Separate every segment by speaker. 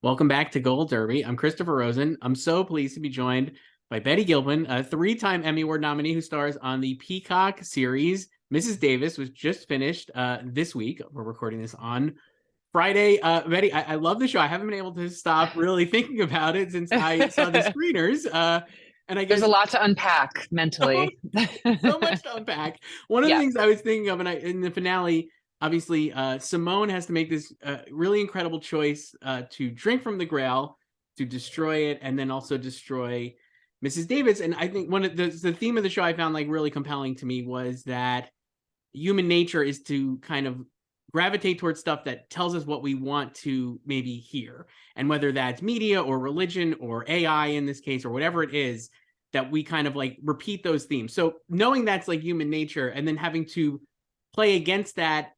Speaker 1: Welcome back to Gold Derby. I'm Christopher Rosen. I'm so pleased to be joined by Betty Gilpin, a three-time Emmy Award nominee who stars on the Peacock series Mrs. Davis, was just finished this week. We're recording this on Friday. Betty, I love the show. I haven't been able to stop really thinking about it since I saw the screeners. And I
Speaker 2: There's
Speaker 1: guess
Speaker 2: a lot to unpack
Speaker 1: so,
Speaker 2: mentally.
Speaker 1: so much to unpack. One of the
Speaker 2: Yeah.
Speaker 1: things I was thinking of, and in the finale, obviously, Simone has to make this really incredible choice to drink from the Grail, to destroy it, and then also destroy Mrs. Davis. And I think one of the theme of the show I found like really compelling to me was that human nature is to kind of gravitate towards stuff that tells us what we want to maybe hear, and whether that's media or religion or AI in this case or whatever it is, that we kind of like repeat those themes. So knowing that's like human nature and then having to play against that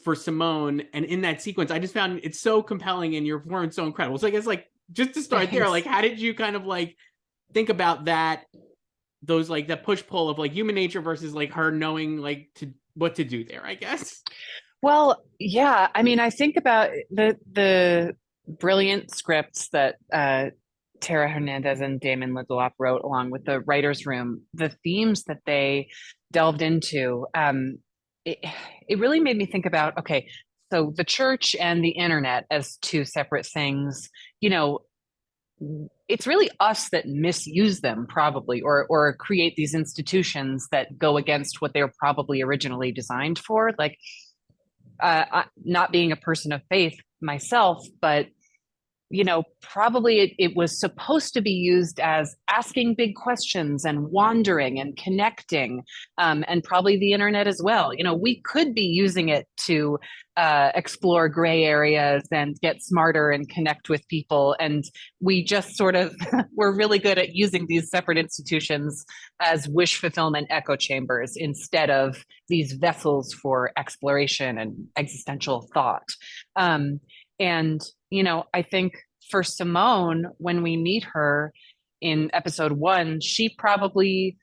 Speaker 1: for Simone, and in that sequence I just found it so compelling and your performance so incredible. So I guess like just to start there, like
Speaker 2: Thanks.
Speaker 1: how did you kind of like think about that, those like that push pull of like human nature versus like her knowing like to what to do there, I guess.
Speaker 2: Well, yeah. I mean, I think about the brilliant scripts that Tara Hernandez and Damon Lindelof wrote along with the writers' room. The themes that they delved into, it it really made me think about, okay, so the church and the internet as two separate things, you know, it's really us that misuse them probably, or create these institutions that go against what they were probably originally designed for. Like, not being a person of faith myself, but probably it was supposed to be used as asking big questions and wandering and connecting, and probably the internet as well. We could be using it to explore gray areas and get smarter and connect with people. And we just sort of, we're really good at using these separate institutions as wish fulfillment echo chambers instead of these vessels for exploration and existential thought. And I think for Simone, when we meet her in episode 1, she probably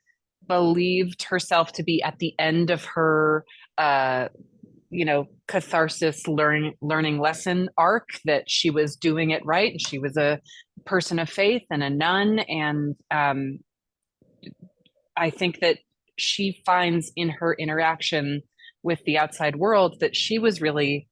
Speaker 2: believed herself to be at the end of her, catharsis learning lesson arc, that she was doing it right. And she was a person of faith and a nun. And I think that she finds in her interaction with the outside world that she was really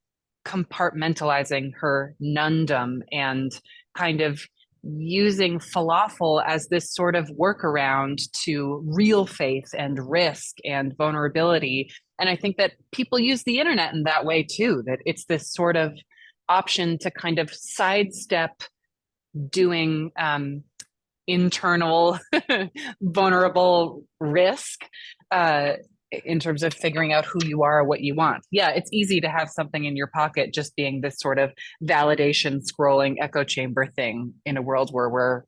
Speaker 2: compartmentalizing her nundom and kind of using falafel as this sort of workaround to real faith and risk and vulnerability. And I think that people use the internet in that way too, that it's this sort of option to kind of sidestep doing internal vulnerable risk, in terms of figuring out who you are, what you want. Yeah, it's easy to have something in your pocket just being this sort of validation scrolling echo chamber thing in a world where we're,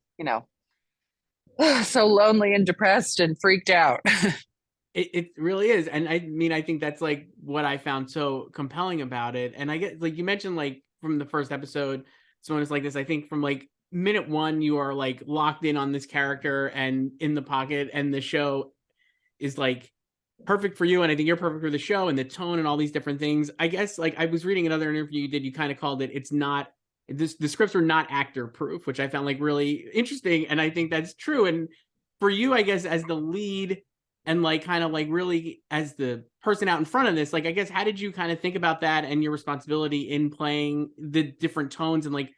Speaker 2: so lonely and depressed and freaked out.
Speaker 1: It really is. And I mean, I think that's like what I found so compelling about it. And I get like you mentioned, like from the first episode, someone is like this. I think from like minute one, you are like locked in on this character and in the pocket, and the show is like perfect for you. And I think you're perfect for the show and the tone and all these different things. I guess like I was reading another interview you did, you kind of called it, it's not this, the scripts are not actor proof, which I found like really interesting. And I think that's true. And for you, I guess, as the lead and like kind of like really as the person out in front of this, like I guess how did you kind of think about that and your responsibility in playing the different tones and like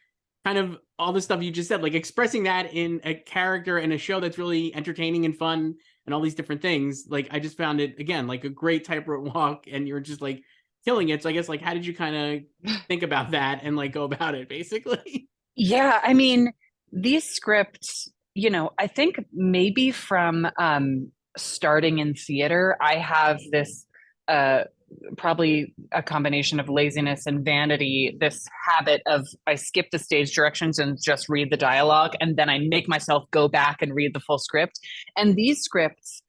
Speaker 1: kind of all the stuff you just said, like expressing that in a character and a show that's really entertaining and fun and all these different things. Like I just found it again like a great tightrope walk, and you're just like killing it. So I guess like how did you kind of think about that and like go about it basically?
Speaker 2: Yeah, I mean, these scripts, I think maybe from starting in theater, I have this uh, probably a combination of laziness and vanity, this habit of I skip the stage directions and just read the dialogue, and then I make myself go back and read the full script. And these scripts,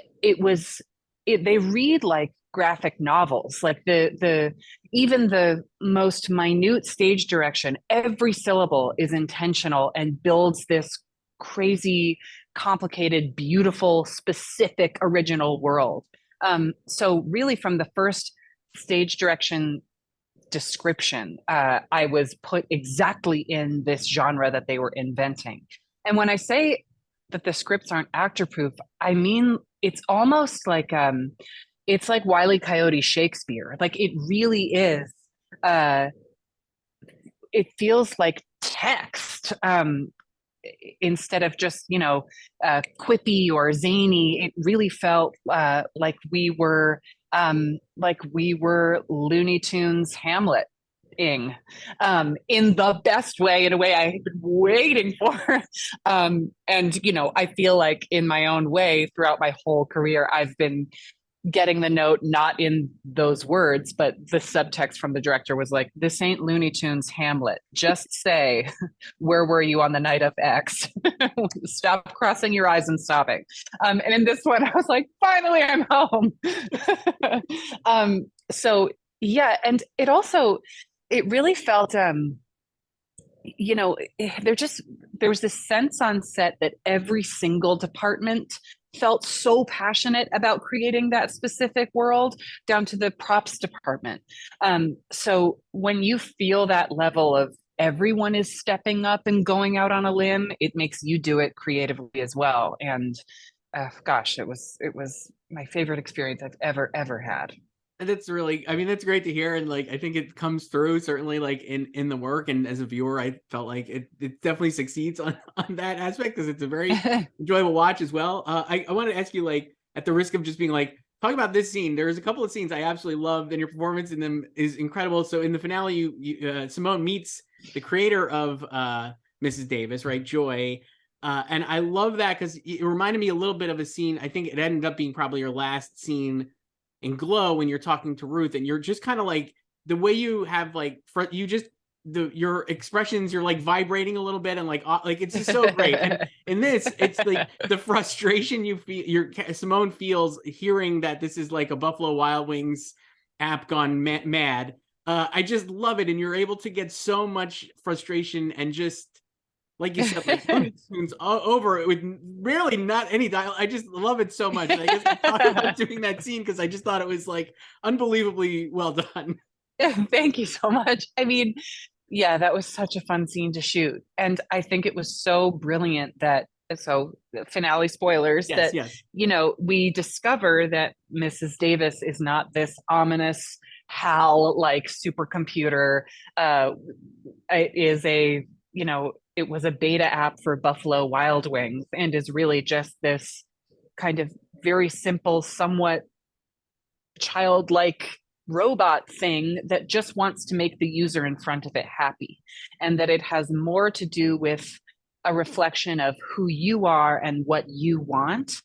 Speaker 2: they read like graphic novels, like the even the most minute stage direction, every syllable is intentional and builds this crazy, complicated, beautiful, specific, original world. So really from the first stage direction description. I was put exactly in this genre that they were inventing. And when I say that the scripts aren't actor proof, I mean it's almost like it's like Wile E. Coyote Shakespeare. Like it really is. Uh, it feels like text. Instead of just quippy or zany, it really felt like we were Looney Tunes Hamlet ing, in the best way, in a way I had been waiting for. And I feel like in my own way throughout my whole career I've been getting the note not in those words, but the subtext from the director was like, this ain't Looney Tunes Hamlet. Just say, where were you on the night of X? Stop crossing your eyes and stopping. And in this one, I was like, finally, I'm home. So yeah, and it really felt, there was this sense on set that every single department felt so passionate about creating that specific world, down to the props department. So when you feel that level of everyone is stepping up and going out on a limb, it makes you do it creatively as well. And gosh, it was my favorite experience I've ever had.
Speaker 1: And that's really, I mean, that's great to hear. And like, I think it comes through certainly like in the work. And as a viewer, I felt like it definitely succeeds on that aspect, because it's a very enjoyable watch as well. I want to ask you, like, at the risk of just being like, talk about this scene. There's a couple of scenes I absolutely loved, and your performance in them is incredible. So in the finale, Simone meets the creator of Mrs. Davis, right? Joy. And I love that because it reminded me a little bit of a scene. I think it ended up being probably your last scene in Glow, when you're talking to Ruth, and you're just kind of like, the way you have like you just your expressions, you're like vibrating a little bit, and like it's just so great. And in this, it's like the frustration you feel, Simone feels hearing that this is like a Buffalo Wild Wings app gone mad. I just love it, and you're able to get so much frustration and just, like you said, like Looney Tunes over it with really not any dialogue. I just love it so much. And I guess I thought about doing that scene because I just thought it was like unbelievably well done.
Speaker 2: Thank you so much. I mean, yeah, that was such a fun scene to shoot. And I think it was so brilliant that, so finale spoilers,
Speaker 1: Yes,
Speaker 2: that,
Speaker 1: yes.
Speaker 2: we discover that Mrs. Davis is not this ominous HAL like supercomputer. It is it was a beta app for Buffalo Wild Wings, and is really just this kind of very simple, somewhat childlike robot thing that just wants to make the user in front of it happy, and that it has more to do with a reflection of who you are and what you want,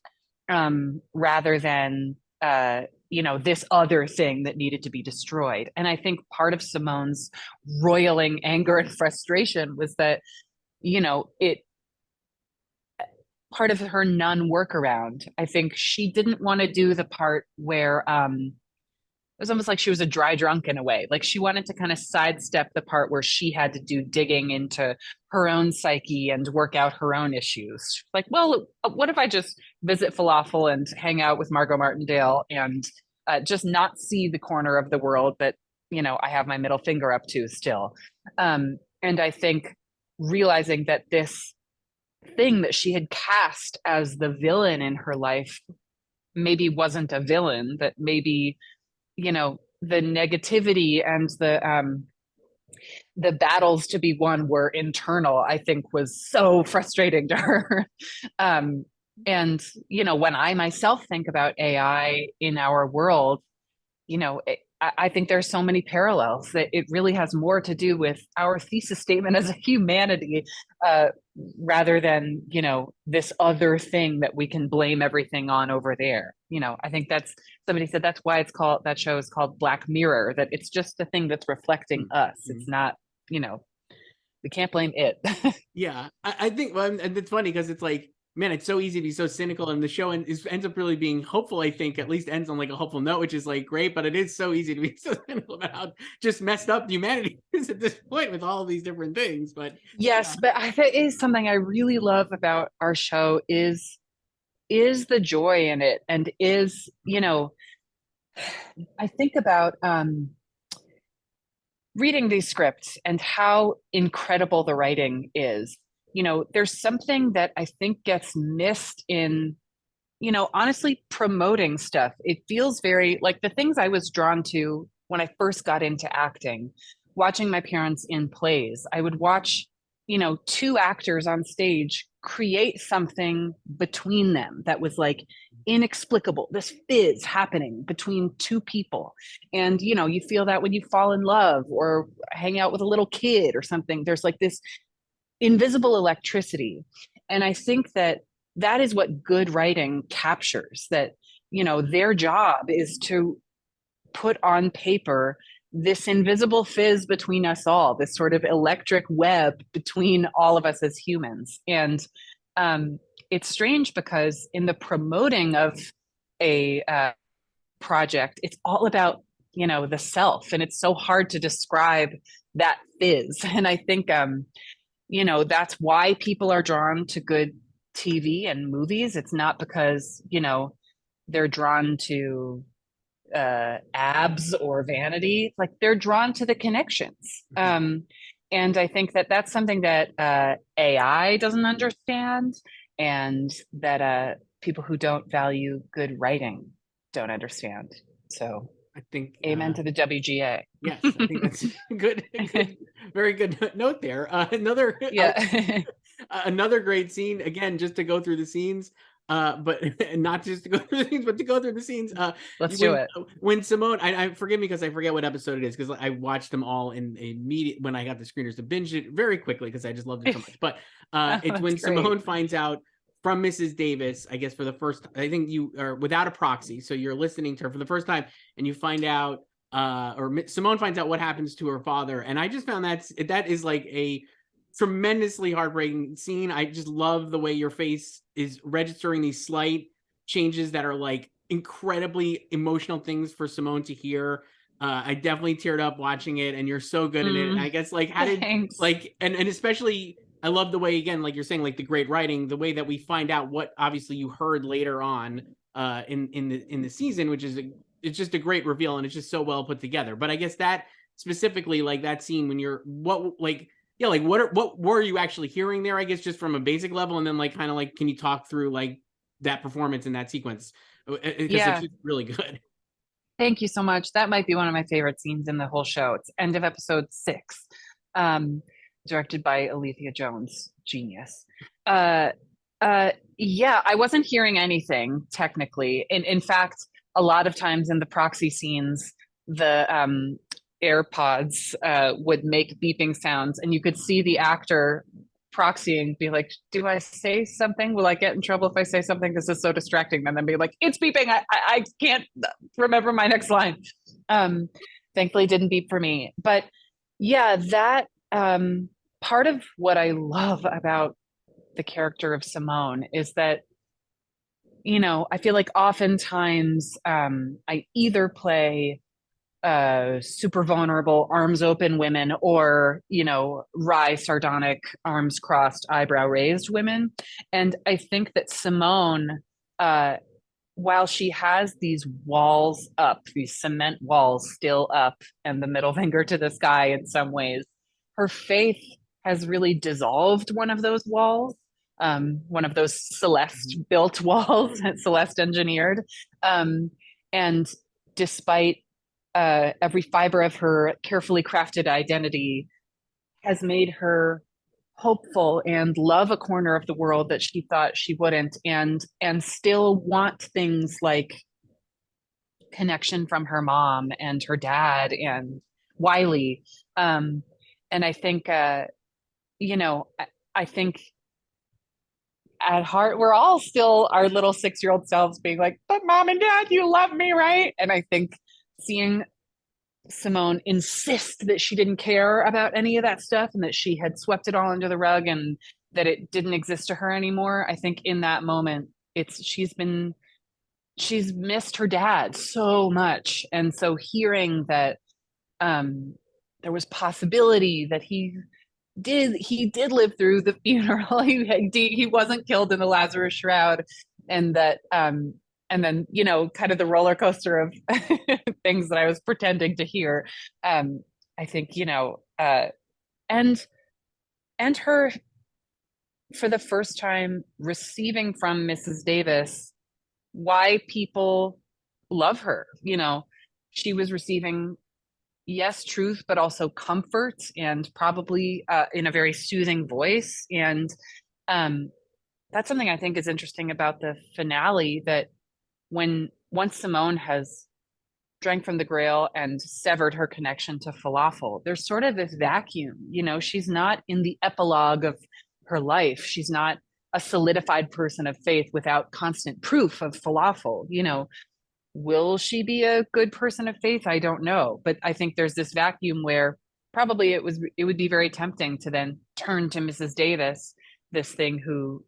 Speaker 2: rather than this other thing that needed to be destroyed. And I think part of Simone's roiling anger and frustration was that it part of her nun workaround. I think she didn't want to do the part where it was almost like she was a dry drunk in a way. Like she wanted to kind of sidestep the part where she had to do digging into her own psyche and work out her own issues. Like, well, what if I just visit Falafel and hang out with Margot Martindale and just not see the corner of the world that, I have my middle finger up to still. And I think realizing that this thing that she had cast as the villain in her life maybe wasn't a villain, that maybe the negativity and the battles to be won were internal, I think was so frustrating to her. And when I myself think about AI in our world, I think there's so many parallels, that it really has more to do with our thesis statement as a humanity, rather than this other thing that we can blame everything on over there. I think that's, somebody said that's why that show is called Black Mirror, that it's just a thing that's reflecting us. It's not, we can't blame it.
Speaker 1: Yeah, I think, well, and it's funny because it's like, man, it's so easy to be so cynical, and the show ends up really being hopeful. I think at least ends on like a hopeful note, which is like great. But it is so easy to be so cynical about how just messed up humanity is at this point with all of these different things. But
Speaker 2: Yes, but that is something I really love about our show is the joy in it, and is I think about reading these scripts and how incredible the writing is, there's something that I think gets missed in, honestly, promoting stuff. It feels very like the things I was drawn to when I first got into acting, watching my parents in plays. I would watch, two actors on stage create something between them that was like inexplicable, this fizz happening between two people. And, you feel that when you fall in love or hang out with a little kid or something, there's like this invisible electricity. And I think that that is what good writing captures, that, their job is to put on paper this invisible fizz between us all, this sort of electric web between all of us as humans. And it's strange because in the promoting of a project, it's all about, the self. And it's so hard to describe that fizz. And I think, that's why people are drawn to good TV and movies. It's not because, they're drawn to abs or vanity. Like they're drawn to the connections. And I think that that's something that AI doesn't understand, and that people who don't value good writing don't understand. So
Speaker 1: I think
Speaker 2: amen to the WGA.
Speaker 1: Yes, I think that's good, very good note there. Another
Speaker 2: Yeah.
Speaker 1: another great scene, again, just to go through the scenes, but not just to go through the scenes, but to go through the scenes.
Speaker 2: Let's do it.
Speaker 1: When Simone, I forgive me because I forget what episode it is, because I watched them all in a media when I got the screeners to binge it very quickly because I just loved it so much. But it's when Simone finds out from Mrs. Davis, I guess for the first, I think you are without a proxy, so you're listening to her for the first time, and you find out, or Simone finds out what happens to her father, and I just found that is like a tremendously heartbreaking scene. I just love the way your face is registering these slight changes that are like incredibly emotional things for Simone to hear. I definitely teared up watching it, and you're so good in it. And I guess like how did like and especially I love the way, again, like you're saying, like the great writing, the way that we find out what obviously you heard later on in the season, which is it's just a great reveal, and it's just so well put together. But I guess that specifically, like that scene when you're what were you actually hearing there? I guess just from a basic level, and then like kind of like can you talk through like that performance in that sequence, because it's just really good.
Speaker 2: Thank you so much. That might be one of my favorite scenes in the whole show. It's end of episode 6. Directed by Alethea Jones, genius. Yeah, I wasn't hearing anything technically. In fact, a lot of times in the proxy scenes, the AirPods would make beeping sounds, and you could see the actor proxying, be like, "Do I say something? Will I get in trouble if I say something? This is so distracting." And then be like, "It's beeping. I can't remember my next line." Thankfully, it didn't beep for me, but yeah, that. Part of what I love about the character of Simone is that, I feel like oftentimes I either play super vulnerable, arms open women, or, wry, sardonic, arms crossed, eyebrow raised women. And I think that Simone, while she has these walls up, these cement walls still up, and the middle finger to the sky in some ways, her faith has really dissolved one of those walls, one of those Celeste built walls, Celeste engineered. And despite every fiber of her carefully crafted identity, has made her hopeful and love a corner of the world that she thought she wouldn't, and still want things like connection from her mom and her dad and Wiley. And I think I think at heart we're all still our little 6-year-old selves being like, "But mom and dad, you love me, right?" And I think seeing Simone insist that she didn't care about any of that stuff, and that she had swept it all under the rug, and that it didn't exist to her anymore. I think in that moment, she's missed her dad so much. And so hearing that there was possibility that he did live through the funeral, he wasn't killed in the Lazarus shroud, and that and then, kind of the roller coaster of things that I was pretending to hear. I think, and her, for the first time, receiving from Mrs. Davis why people love her. She was receiving, yes, truth, but also comfort, and probably in a very soothing voice. And um, that's something I think is interesting about the finale, that once Simone has drank from the grail and severed her connection to falafel, there's sort of this vacuum. She's not in the epilogue of her life. She's not a solidified person of faith without constant proof of falafel. Will she be a good person of faith? I don't know. But I think there's this vacuum where probably it would be very tempting to then turn to Mrs. Davis, this thing who,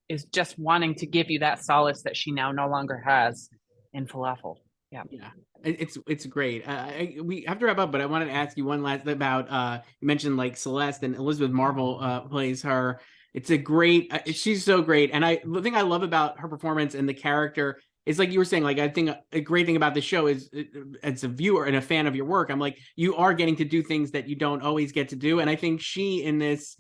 Speaker 2: is just wanting to give you that solace that she now no longer has in falafel. Yeah.
Speaker 1: Yeah. It's great. We have to wrap up, but I wanted to ask you one last about you mentioned like Celeste, and Elizabeth Marvel plays her. It's a great she's so great. And the thing I love about her performance and the character is, like you were saying, like I think a great thing about the show is, as a viewer and a fan of your work, I'm like, you are getting to do things that you don't always get to do. And I think she in this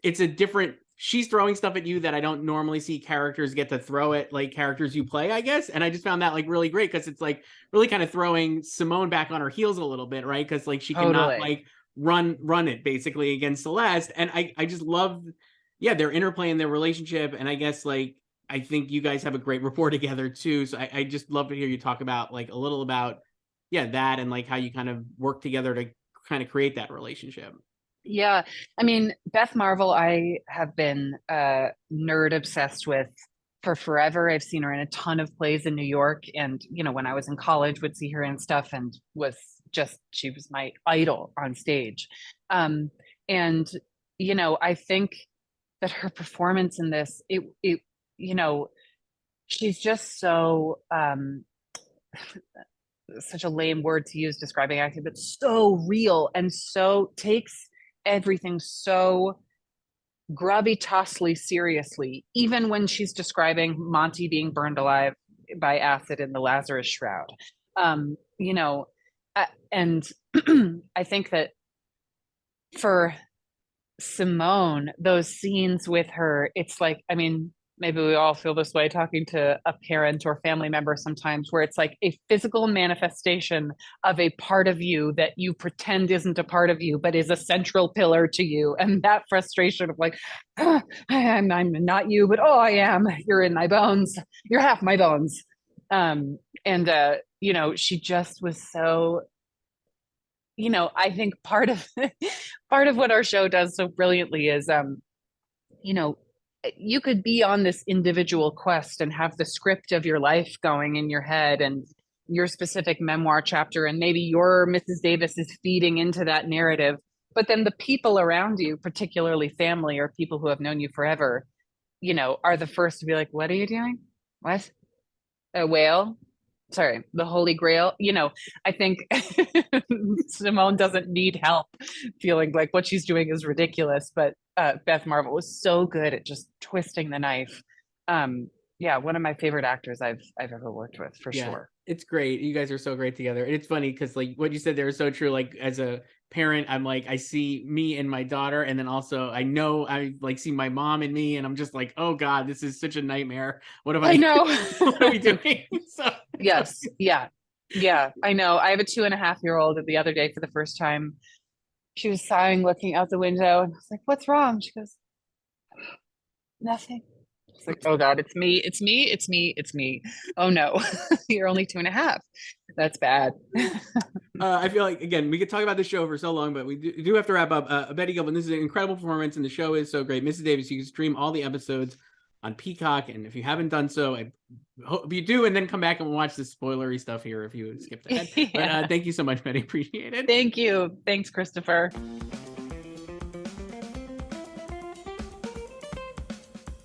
Speaker 1: it's a different, she's throwing stuff at you that I don't normally see characters get to throw at, like characters you play, I guess. And I just found that like really great, because it's like really kind of throwing Simone back on her heels a little bit, right? Because like she cannot like run it basically against Celeste. And I just love, yeah, their interplay in their relationship. And I guess like I think you guys have a great rapport together too. So I just love to hear you talk about like a little about, yeah, that, and like how you kind of work together to kind of create that relationship.
Speaker 2: Yeah. I mean, Beth Marvel, I have been nerd obsessed with for forever. I've seen her in a ton of plays in New York. And, when I was in college, would see her in stuff, and she was my idol on stage. And, I think that her performance in this, she's just so, such a lame word to use describing acting, but so real, and so takes everything so gravitasly seriously, even when she's describing Monty being burned alive by acid in the Lazarus Shroud. And I think that for Simone, those scenes with her, it's like, I mean, maybe we all feel this way talking to a parent or family member sometimes, where it's like a physical manifestation of a part of you that you pretend isn't a part of you, but is a central pillar to you. And that frustration of like, I'm not you, but oh, I am. You're in my bones. You're half my bones. She just was so, I think part of what our show does so brilliantly is, you could be on this individual quest and have the script of your life going in your head, and your specific memoir chapter, and maybe your Mrs. Davis is feeding into that narrative. But then the people around you, particularly family or people who have known you forever, are the first to be like, what are you doing? What? A whale? Sorry, the Holy Grail. I think Simone doesn't need help feeling like what she's doing is ridiculous, but Beth Marvel was so good at just twisting the knife. Yeah, one of my favorite actors I've ever worked with, for sure.
Speaker 1: It's great. You guys are so great together. And it's funny because like what you said there is so true. Like as a parent, I'm like, I see me and my daughter, and then also I know I like see my mom and me, and I'm just like, oh God, this is such a nightmare. What have I
Speaker 2: know.
Speaker 1: What are we doing? So
Speaker 2: yes. Yeah. Yeah. I know. I have a 2.5-year-old, and the other day for the first time, she was sighing, looking out the window, and I was like, what's wrong? She goes, nothing. It's like, oh God, it's me, it's me, it's me, it's me. Oh no, you're only 2.5. That's bad.
Speaker 1: I feel like, again, we could talk about the show for so long, but we do have to wrap up. Betty Gilpin, this is an incredible performance, and the show is so great. Mrs. Davis, you can stream all the episodes on Peacock, and if you haven't done so, I hope you do, and then come back and watch the spoilery stuff here if you skipped ahead. Yeah. But thank you so much, Betty. Appreciate it.
Speaker 2: Thank you. Thanks, Christopher.